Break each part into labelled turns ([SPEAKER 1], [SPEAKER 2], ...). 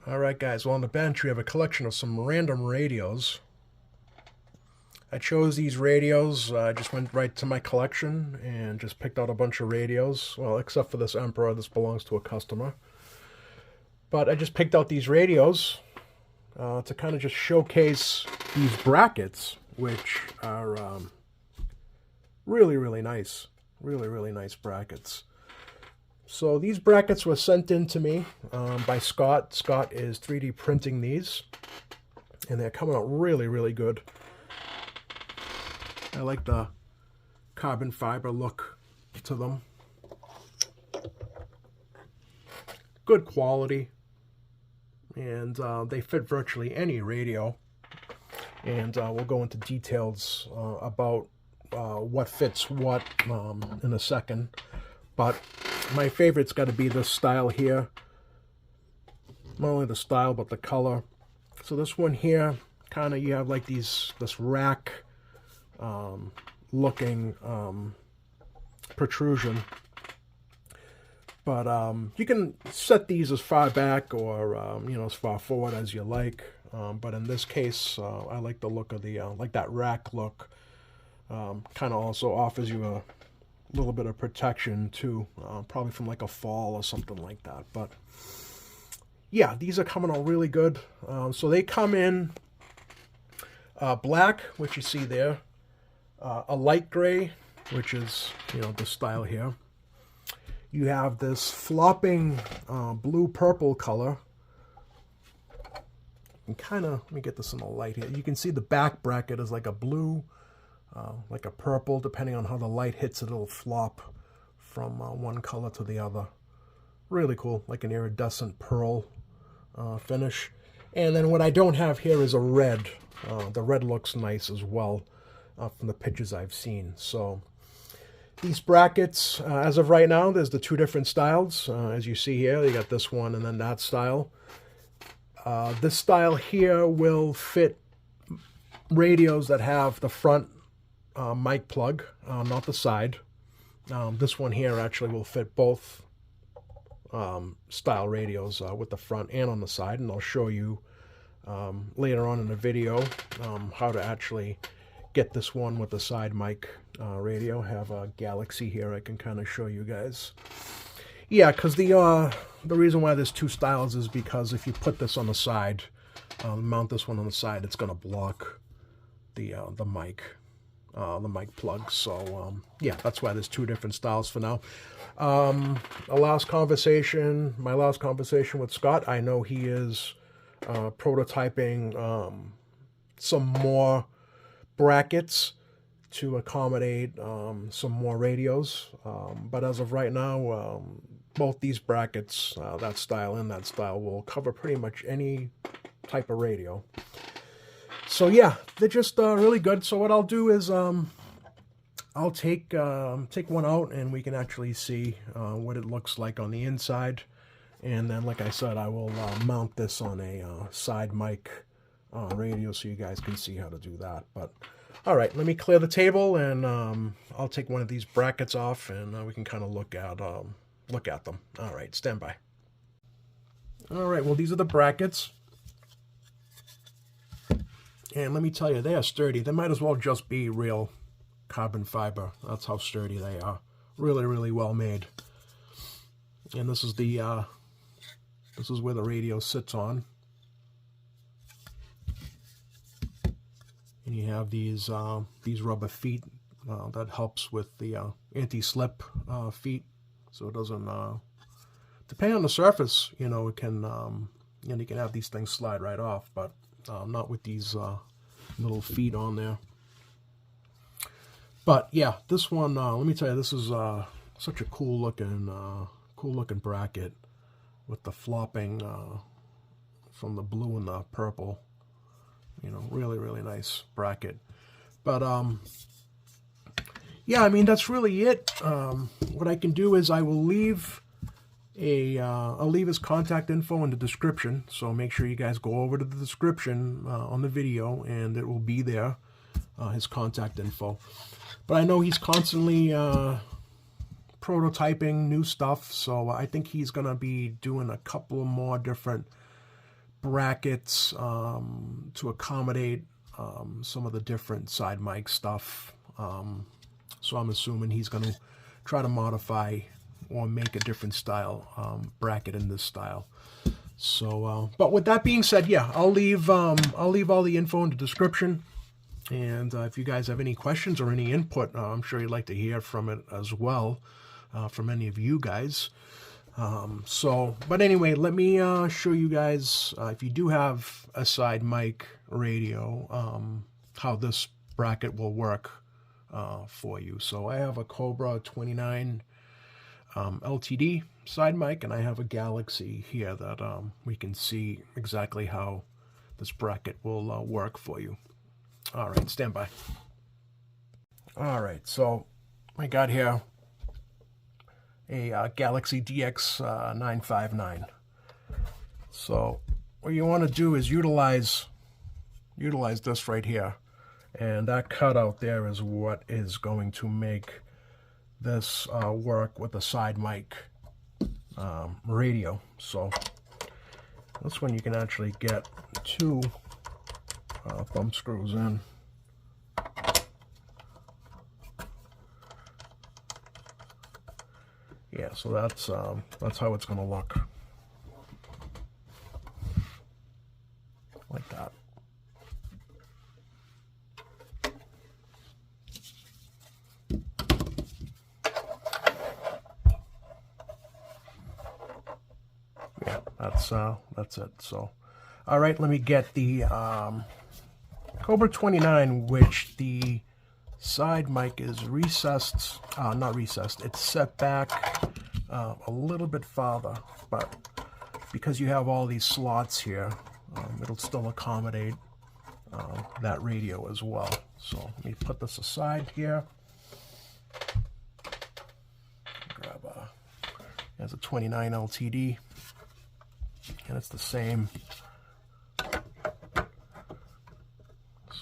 [SPEAKER 1] Alright guys, well on the bench we have a collection of some random radios. I chose these radios, I just went right to my collection and just picked out a bunch of radios. Well, except for this Emperor, this belongs to a customer. But I just picked out these radios to kind of just showcase these brackets, which are really, really nice. Really, really nice brackets. So these brackets were sent in to me by Scott. Scott is 3D printing these, and they're coming out really, really good. I like the carbon fiber look to them. Good quality, and they fit virtually any radio. And we'll go into details about what fits what in a second. But my favorite's got to be this style here. Not only the style, but the color. So this one here, kind of, you have like this rack looking protrusion. But you can set these as far back or as far forward as you like. But in this case, I like the look of the like that rack look. Kind of also offers you a little bit of protection too, probably from like a fall or something like that. But yeah, these are coming out really good. So they come in black, which you see there, a light gray, which is the style here. You have this flopping blue purple color. And kind of, let me get this in the light here. You can see the back bracket is like a blue, like a purple. Depending on how the light hits it, it'll flop from one color to the other. Really cool, like an iridescent pearl finish. And then what I don't have here is a red. The red looks nice as well from the pictures I've seen. So these brackets, as of right now, there's the two different styles. As you see here, you got this one and then that style. This style here will fit radios that have the front mic plug, not the side. This one here actually will fit both style radios with the front and on the side, and I'll show you later on in the video how to actually get this one with the side mic radio. I have a Galaxy here I can kind of show you guys. Yeah, because the reason why there's two styles is because if you put this on the side, mount this one on the side, it's going to block the mic plug. So yeah, that's why there's two different styles for now. My last conversation with Scott, I know he is prototyping some more brackets to accommodate some more radios. But as of right now, both these brackets, that style and that style, will cover pretty much any type of radio. So yeah, they're just really good. So what I'll do is I'll take one out and we can actually see what it looks like on the inside. And then, like I said, I will mount this on a side mic radio so you guys can see how to do that. But all right, let me clear the table and I'll take one of these brackets off and we can kind of look at them. All right, stand by. All right, well, these are the brackets. And let me tell you, they are sturdy. They might as well just be real carbon fiber. That's how sturdy they are. Really, really well made. And this is the this is where the radio sits on. And you have these rubber feet that helps with the anti-slip feet, so it doesn't. Depending on the surface, it can you can have these things slide right off, but not with these little feet on there. But yeah, this one, let me tell you, this is such a cool looking bracket with the flopping from the blue and the purple. Really, really nice bracket. But yeah, I mean, that's really it. What I can do is I will leave I'll leave his contact info in the description, so make sure you guys go over to the description on the video, and it will be there, his contact info. But I know he's constantly prototyping new stuff, so I think he's going to be doing a couple more different brackets to accommodate some of the different side mic stuff. So I'm assuming he's going to try to modify or make a different style bracket in this style. So, but with that being said, yeah, I'll leave all the info in the description. And if you guys have any questions or any input, I'm sure you'd like to hear from it as well, from any of you guys. But anyway, let me show you guys, if you do have a side mic radio, how this bracket will work for you. So I have a Cobra 29 LTD side mic, and I have a Galaxy here that we can see exactly how this bracket will work for you. All right, stand by. All right, so I got here a Galaxy DX959. So what you want to do is utilize this right here, and that cutout there is what is going to make this work with the side mic radio. So this one you can actually get 2 thumb screws in. Yeah, so that's how it's going to look, like that. Yeah, that's it. So, all right, let me get the Cobra 29, which the side mic is recessed, not recessed, it's set back a little bit farther, but because you have all these slots here, it'll still accommodate that radio as well. So let me put this aside here. Grab a 29 LTD, and it's the same.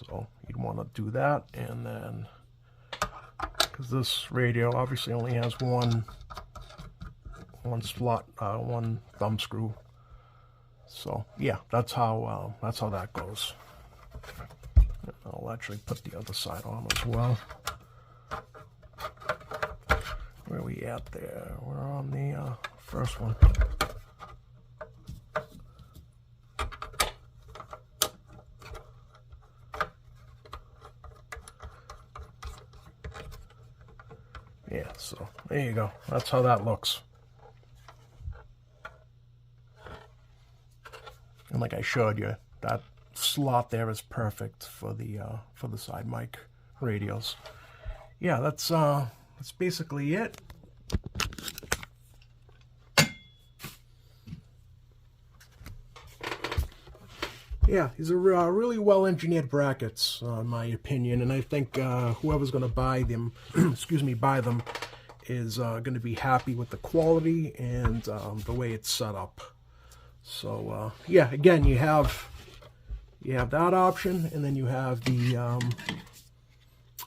[SPEAKER 1] So you'd want to do that, and then, because this radio obviously only has one slot, one thumb screw. So yeah, that's how that goes. And I'll actually put the other side on as well. Where are we at there? We're on the first one. Yeah, so there you go. That's how that looks. And like I showed you, that slot there is perfect for the side mic radios. Yeah, that's basically it. Yeah, these are really well-engineered brackets, in my opinion, and I think whoever's going to buy them, buy them, is going to be happy with the quality and the way it's set up. So yeah, again, you have that option, and then you have the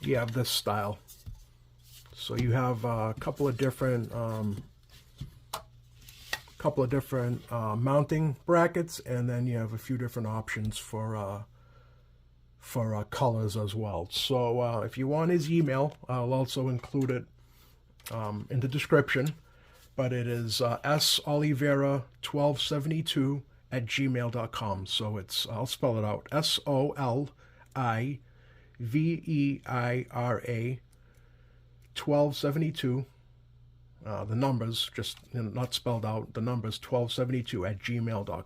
[SPEAKER 1] you have this style. So you have a couple of different mounting brackets, and then you have a few different options for colors as well. So if you want his email, I'll also include it in the description, but it is solivera1272@gmail.com. So it's, I'll spell it out, SOLIVEIRA 1272. The numbers, just not spelled out, the numbers 1272@gmail.com.